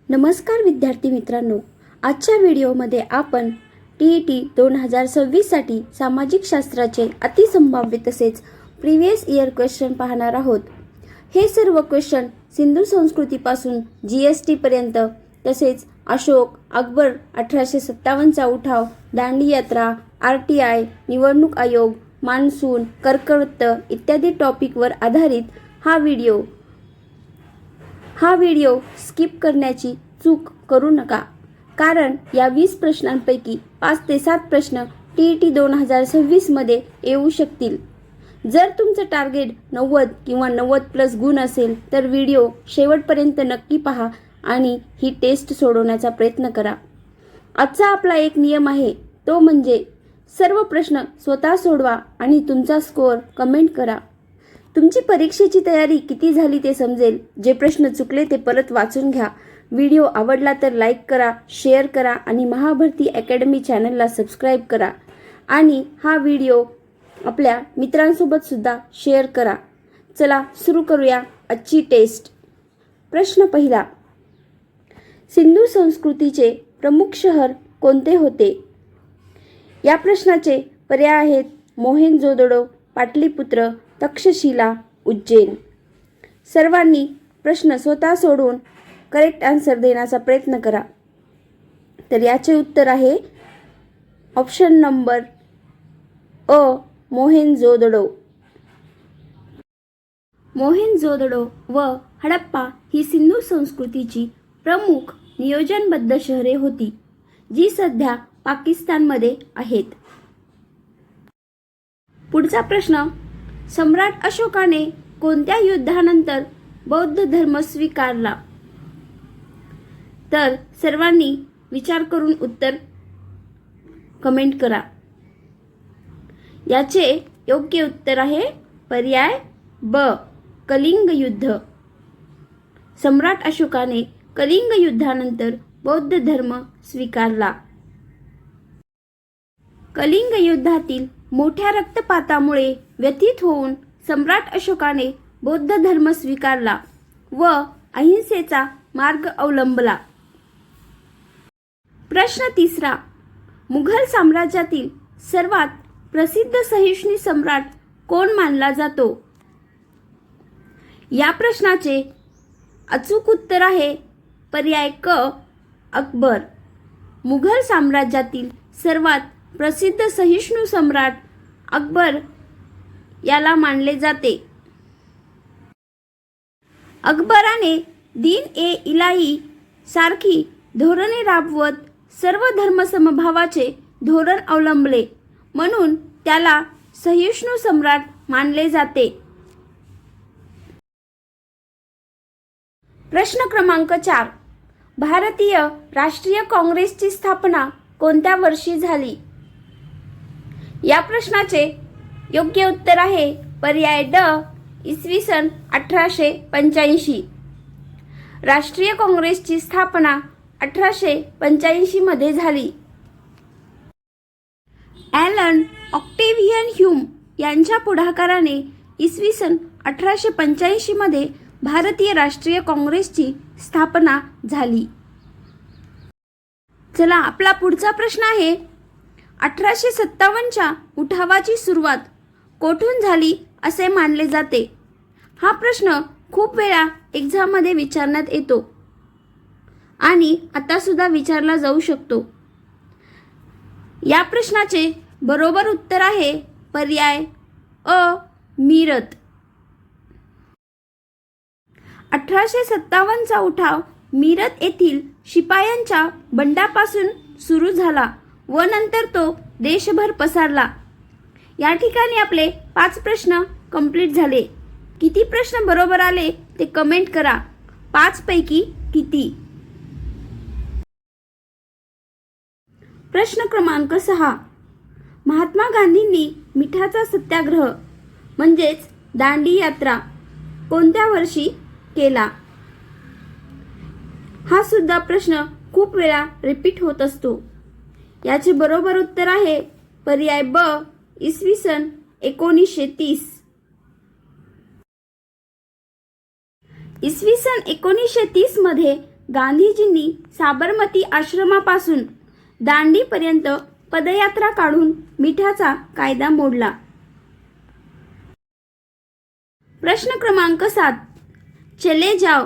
नमस्कार विद्यार्थी मित्रांनो, आजच्या व्हिडिओमध्ये आपण TET 2026 साठी सामाजिक शास्त्राचे अतिसंभाव्य तसेच प्रीवियस इयर क्वेश्चन पाहणार आहोत। हे सर्व क्वेश्चन सिंधू संस्कृतीपासून GST पर्यंत तसेच अशोक, अकबर, 1857 चा उठाव, दांडी यात्रा, RTI, निवडणूक आयोग, मान्सून, कर्कवृत्त इत्यादी टॉपिकवर आधारित हा व्हिडिओ स्किप करण्याची चूक करू नका, कारण या 20 प्रश्नांपैकी 5 ते 7 प्रश्न TET 2026 मध्ये येऊ शकतील। जर तुमचं टार्गेट 90 किंवा 90+ गुण असेल तर व्हिडिओ शेवटपर्यंत नक्की पहा आणि ही टेस्ट सोडवण्याचा प्रयत्न करा। आजचा आपला एक नियम आहे, तो म्हणजे सर्व प्रश्न स्वतः सोडवा आणि तुमचा स्कोअर कमेंट करा। तुमची परीक्षेची तयारी किती झाली ते समजेल। जे प्रश्न चुकले ते परत वाचून घ्या। व्हिडिओ आवडला तर लाईक करा, शेअर करा आणि महाभरती अकॅडमी चॅनलला सबस्क्राईब करा आणि हा व्हिडिओ आपल्या मित्रांसोबत सुद्धा शेअर करा। चला सुरू करूया आजची टेस्ट। प्रश्न पहिला, सिंधू संस्कृतीचे प्रमुख शहर कोणते होते? या प्रश्नाचे पर्याय आहेत मोहेंजोदडो, पाटलीपुत्र, तक्षशिला, उज्जैन। सर्वांनी प्रश्न स्वतः सोडवून करेक्ट आन्सर देण्याचा प्रयत्न करा। तर याचे उत्तर आहे ऑप्शन नंबर अ, मोहेंजोदडो। मोहेंजोदडो व हडप्पा ही सिंधू संस्कृतीची प्रमुख नियोजनबद्ध शहरे होती, जी सध्या पाकिस्तानमध्ये आहेत। पुढचा प्रश्न, सम्राट अशोकाने कोणत्या युद्धानंतर बौद्ध धर्म स्वीकारला? तर सर्वांनी विचार करून उत्तर कमेंट करा। याचे योग्य उत्तर आहे पर्याय ब, कलिंग युद्ध। सम्राट अशोकाने कलिंग युद्धानंतर बौद्ध धर्म स्वीकारला। कलिंग युद्धातील मोठ्या रक्तपातामुळे व्यथित होऊन सम्राट अशोकाने बौद्ध धर्म स्वीकारला व अहिंसेचा मार्ग अवलंबला। प्रश्न तिसरा, मुघल साम्राज्यातील सर्वात प्रसिद्ध सहिष्णू सम्राट कोण मानला जातो? या प्रश्नाचे अचूक उत्तर आहे पर्याय क, अकबर। मुघल साम्राज्यातील सर्वात प्रसिद्ध सहिष्णू सम्राट अकबर याला मानले जाते। अकबराने दीन-ए-इलाही सारखी धोरणे राबवत सर्व धर्मसमभावाचे धोरण अवलंबले, म्हणून त्याला सहिष्णू सम्राट मानले जाते। प्रश्न क्रमांक 4, भारतीय राष्ट्रीय काँग्रेसची स्थापना कोणत्या वर्षी झाली? या प्रश्नाचे योग्य उत्तर आहे पर्याय ड, इसवी सन 1885। राष्ट्रीय काँग्रेसची स्थापना 1885 मध्ये झाली। ॲलन ऑक्टेव्हियन ह्यूम यांच्या पुढाकाराने इसवी सन 1885 मध्ये भारतीय राष्ट्रीय काँग्रेसची स्थापना झाली। चला आपला पुढचा प्रश्न आहे, 1857 च्या उठावाची सुरुवात कोठून झाली असे मानले जाते? हा प्रश्न खूप वेळा एक्झाम मध्ये विचारण्यात येतो आणि आता सुद्धा विचारला जाऊ शकतो। या प्रश्नाचे बरोबर उत्तर आहे पर्याय अ, मीरत। 1857 चा उठाव मीरत येथील शिपायांच्या बंडापासून सुरू झाला व नंतर तो देशभर पसरला। या ठिकाणी आपले 5 प्रश्न कंप्लीट झाले। किती प्रश्न बरोबर आले ते कमेंट करा। 5 पैकी किती? प्रश्न क्रमांक 6, महात्मा गांधींनी मिठाचा सत्याग्रह म्हणजेच दांडी यात्रा कोणत्या वर्षी केला? हा सुद्धा प्रश्न खूप वेळा रिपीट होत असतो। याचे बरोबर उत्तर आहे पर्याय ब, इसवी सन 1930। इसवी सन 1930 मध्ये गांधीजींनी साबरमती आश्रमापासून दांडीपर्यंत पदयात्रा काढून मिठाचा कायदा मोडला? प्रश्न क्रमांक 7. चले जाओ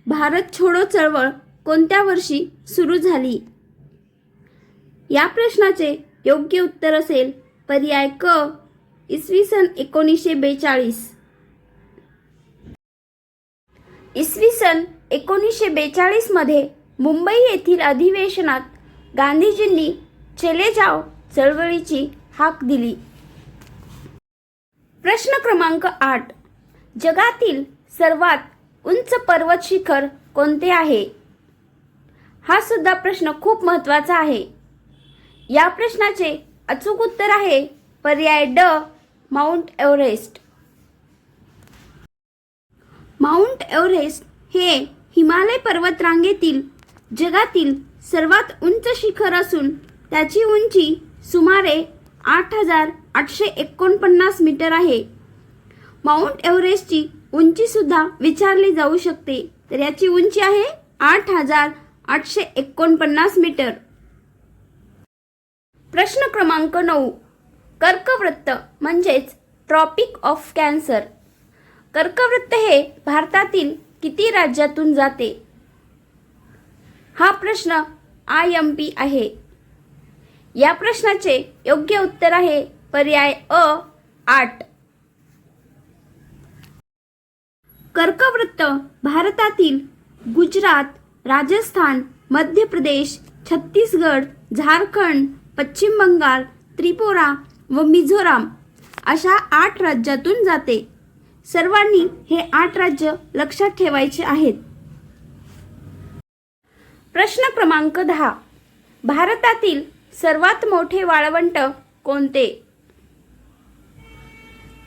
भारत छोडो चळवळ कोणत्या वर्षी सुरू झाली? या प्रश्नाचे योग्य उत्तर असेल पर्याय क. इसवी सन 1942. इसवी सन 1942 मध्ये मुंबई येथील अधिवेशनात गांधीजींनी चले जाओ चळवळीची हाक दिली. प्रश्न क्रमांक 8. जगातील सर्वात उंच पर्वत शिखर कोणते आहे? हा सुद्धा प्रश्न खूप महत्त्वाचा आहे. या प्रश्नाचे अचूक उत्तर आहे पर्याय ड. Mount Everest. माउंट एव्हरेस्ट हे हिमालय पर्वतरांगेतील जगातील सर्वात उंच शिखर असून त्याची उंची सुमारे 8,849 मीटर आहे. माउंट एव्हरेस्टची उंची सुद्धा विचारली जाऊ शकते, तर याची उंची आहे 8,849 मीटर. प्रश्न क्रमांक 9. कर्कवृत्त म्हणजेच ट्रॉपिक ऑफ कॅन्सर. कर्कवृत्त हे भारतातील किती राज्यातून जाते? हा प्रश्न IMP आहे. या प्रश्नाचे योग्य उत्तर आहे पर्याय अ. 8. कर्कवृत्त भारतातील गुजरात, राजस्थान, मध्य प्रदेश, छत्तीसगड, झारखंड, पश्चिम बंगाल, त्रिपुरा व मिझोराम अशा 8 राज्यातून जाते. सर्वांनी हे 8 राज्य लक्षात ठेवायचे आहेत. प्रश्न क्रमांक 10. भारतातील सर्वात मोठे वाळवंट कोणते?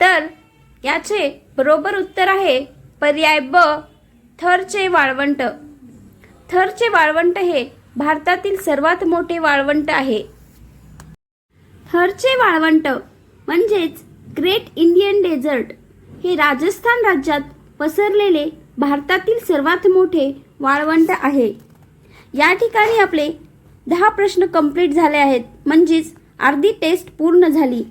तर याचे बरोबर उत्तर आहे पर्याय ब. थरचे वाळवंट. थरचे वाळवंट हे भारतातील सर्वात मोठे वाळवंट आहे. थरचे वाळवंट म्हणजेच ग्रेट इंडियन डेझर्ट हे राजस्थान राज्यात पसरलेले भारतातील सर्वात मोठे वाळवंट आहे. या ठिकाणी आपले 10 प्रश्न कंप्लीट झाले आहेत, म्हणजेच अर्धी टेस्ट पूर्ण झाली.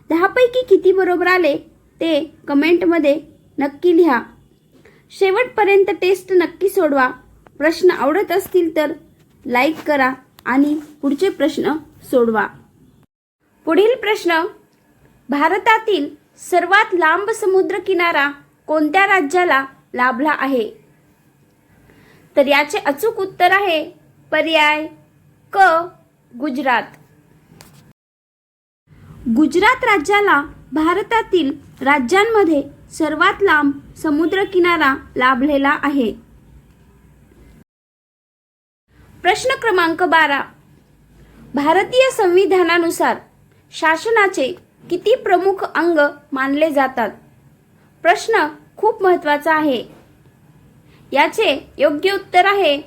10 पैकी किती बरोबर आले ते कमेंटमध्ये नक्की लिहा. शेवटपर्यंत टेस्ट नक्की सोडवा. प्रश्न आवडत असतील तर लाईक करा आणि पुढचे प्रश्न सोडवा. पुढील प्रश्न. भारतातील सर्वात लांब समुद्र किनारा कोणत्या राज्याला लाभला आहे? तर याचे अचूक उत्तर आहे पर्याय क. गुजरात. गुजरात राज्याला भारतातील राज्यांमध्ये सर्वात लांब समुद्र किनारा लाभलेला आहे. प्रश्न क्रमांक 12. भारतीय संविधानानुसार शासनाचे किती प्रमुख अंग मानले जातात? प्रश्न खूप महत्त्वाचा आहे. याचे योग्य उत्तर आहे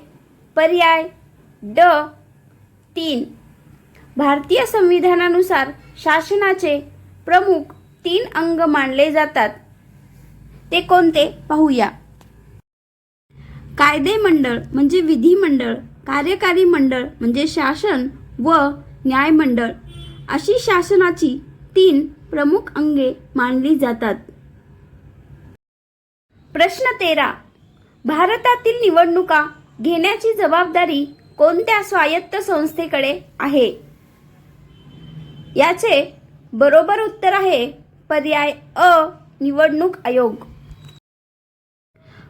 पर्याय ड. 3. भारतीय संविधानानुसार शासनाचे प्रमुख 3 अंग मानले जातात. ते कोणते पाहूया. कायदे मंडळ म्हणजे विधिमंडळ, कार्यकारी मंडळ म्हणजे शासन व न्यायमंडळ अशी शासनाची 3 प्रमुख अंगे मानली जातात. प्रश्न 13. भारतातील निवडणुका घेण्याची जबाबदारी कोणत्या स्वायत्त संस्थेकडे आहे? याचे बरोबर उत्तर आहे पर्याय अ. निवडणूक आयोग.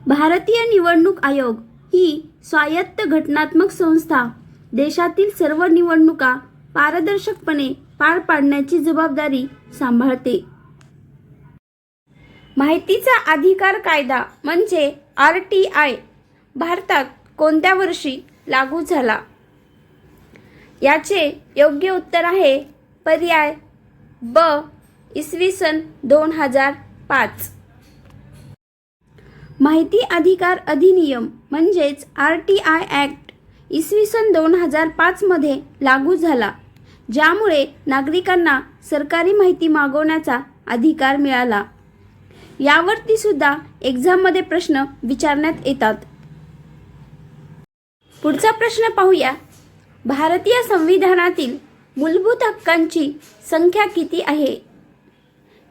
भारतीय निवडणूक आयोग ही स्वायत्त घटनात्मक संस्था देशातील सर्व निवडणुका पारदर्शकपणे पार पाडण्याची जबाबदारी सांभाळते. माहितीचा अधिकार कायदा म्हणजे RTI भारतात कोणत्या वर्षी लागू झाला? याचे योग्य उत्तर आहे पर्याय ब. इसवी सन 2005. माहिती अधिकार अधिनियम म्हणजेच RTI ॲक्ट इसवी सन 2005 मध्ये लागू झाला, ज्यामुळे नागरिकांना सरकारी माहिती मागवण्याचा अधिकार मिळाला. यावरती सुद्धा एक्झाममध्ये प्रश्न विचारण्यात येतात. पुढचा प्रश्न पाहूया. भारतीय संविधानातील मूलभूत हक्कांची संख्या किती आहे?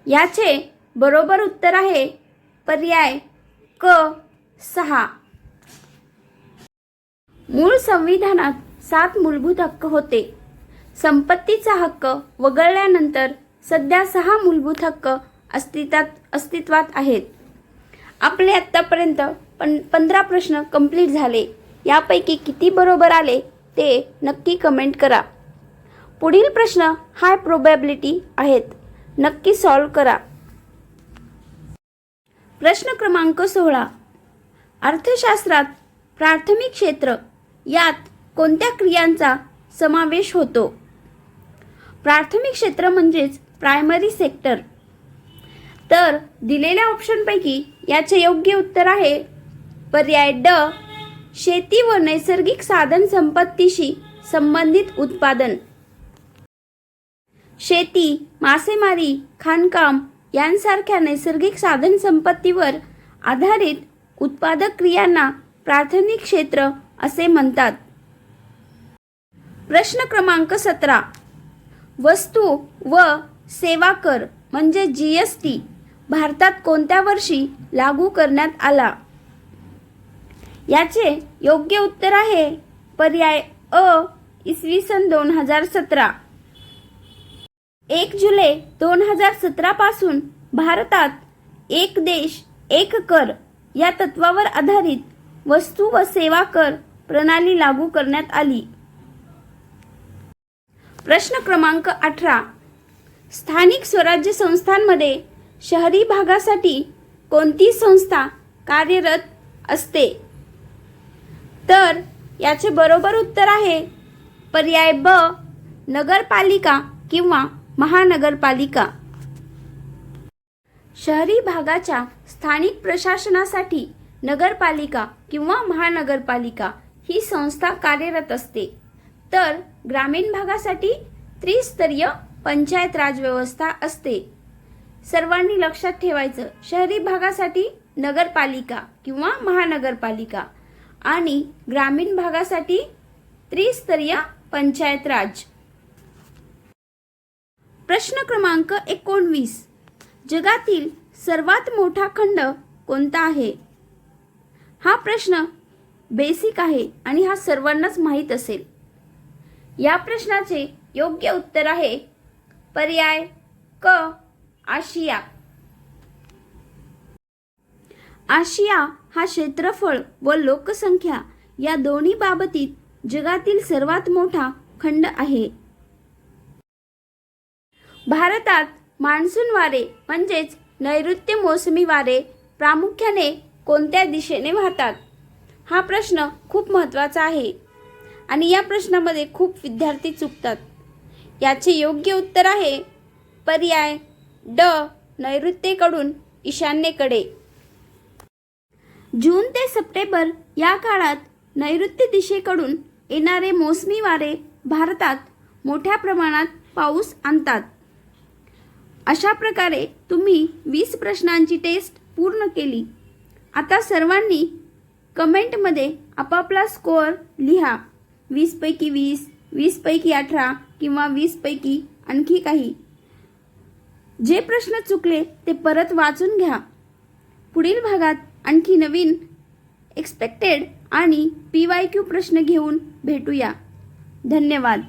याचे बरोबर उत्तर आहे पर्याय क 6. मूळ संविधानात 7 मूलभूत हक्क होते. संपत्तीचा हक्क वगळल्यानंतर सध्या 6 मूलभूत हक्क अस्तित्वात आहेत. आपले आत्तापर्यंत 15 प्रश्न कंप्लीट झाले. यापैकी किती बरोबर आले ते नक्की कमेंट करा. पुढील प्रश्न हाय प्रोबॅबिलिटी आहेत, नक्की सॉल्व करा. प्रश्न क्रमांक 16. अर्थशास्त्रात प्राथमिक क्षेत्र यात कोणत्या क्रियांचा समावेश होतो? प्राथमिक क्षेत्र म्हणजेच प्रायमरी सेक्टर. तर दिलेल्या ऑप्शनपैकी याचे योग्य उत्तर आहे पर्याय ड शेती व नैसर्गिक साधन संपत्तीशी संबंधित उत्पादन. शेती, मासेमारी, खाणकाम यांसारख्या नैसर्गिक साधन संपत्तीवर आधारित उत्पादक क्रियांना प्राथमिक क्षेत्र असे म्हणतात. प्रश्न क्रमांक 17. वस्तू व सेवा कर म्हणजे GST भारतात कोणत्या वर्षी लागू करण्यात आला? याचे योग्य उत्तर आहे पर्याय अ इसवी सन 2017. 1 जुलै 2017 पासून भारतात एक देश एक कर या तत्वावर आधारित वस्तू व सेवा कर प्रणाली लागू करण्यात आली. प्रश्न क्रमांक 18. स्थानिक स्वराज्य संस्थांमध्ये शहरी भागासाठी कोणती संस्था कार्यरत असते? तर याचे बरोबर उत्तर आहे पर्याय ब नगरपालिका किंवा महानगरपालिका. शहरी भागाच्या स्थानिक प्रशासनासाठी नगरपालिका किंवा महानगरपालिका ही संस्था कार्यरत असते. तर ग्रामीण भागासाठी त्रिस्तरीय पंचायत राज व्यवस्था असते. सर्वांनी लक्षात ठेवायचं, शहरी भागासाठी नगरपालिका किंवा महानगरपालिका आणि ग्रामीण भागासाठी त्रिस्तरीय पंचायत राज. प्रश्न क्रमांक 19. जगातील सर्वात मोठा खंड कोणता आहे? हा प्रश्न बेसिक आहे आणि हा सर्वांनाच माहीत असेल. या प्रश्नाचे योग्य उत्तर आहे पर्याय क आशिया. आशिया हा क्षेत्रफळ व लोकसंख्या या दोन्ही बाबतीत जगातील सर्वात मोठा खंड आहे. भारतात मान्सून वारे म्हणजेच नैऋत्य मोसमी वारे प्रामुख्याने कोणत्या दिशेने वाहतात? हा प्रश्न खूप महत्त्वाचा आहे आणि या प्रश्नामध्ये खूप विद्यार्थी चुकतात. याचे योग्य उत्तर आहे पर्याय ड नैऋत्येकडून ईशान्येकडे. जून ते सप्टेंबर या काळात नैऋत्य दिशेकडून येणारे मोसमी वारे भारतात मोठ्या प्रमाणात पाऊस आणतात. अशा प्रकारे तुम्ही 20 प्रश्नांची टेस्ट पूर्ण केली. आता सर्वांनी कमेंटमध्ये आपापला स्कोअर लिहा. 20 पैकी 20, 20 पैकी 18 किंवा 20 पैकी आणखी काही. जे प्रश्न चुकले ते परत वाचून घ्या. पुढील भागात आणखी नवीन एक्सपेक्टेड आणि PYQ प्रश्न घेऊन भेटूया. धन्यवाद.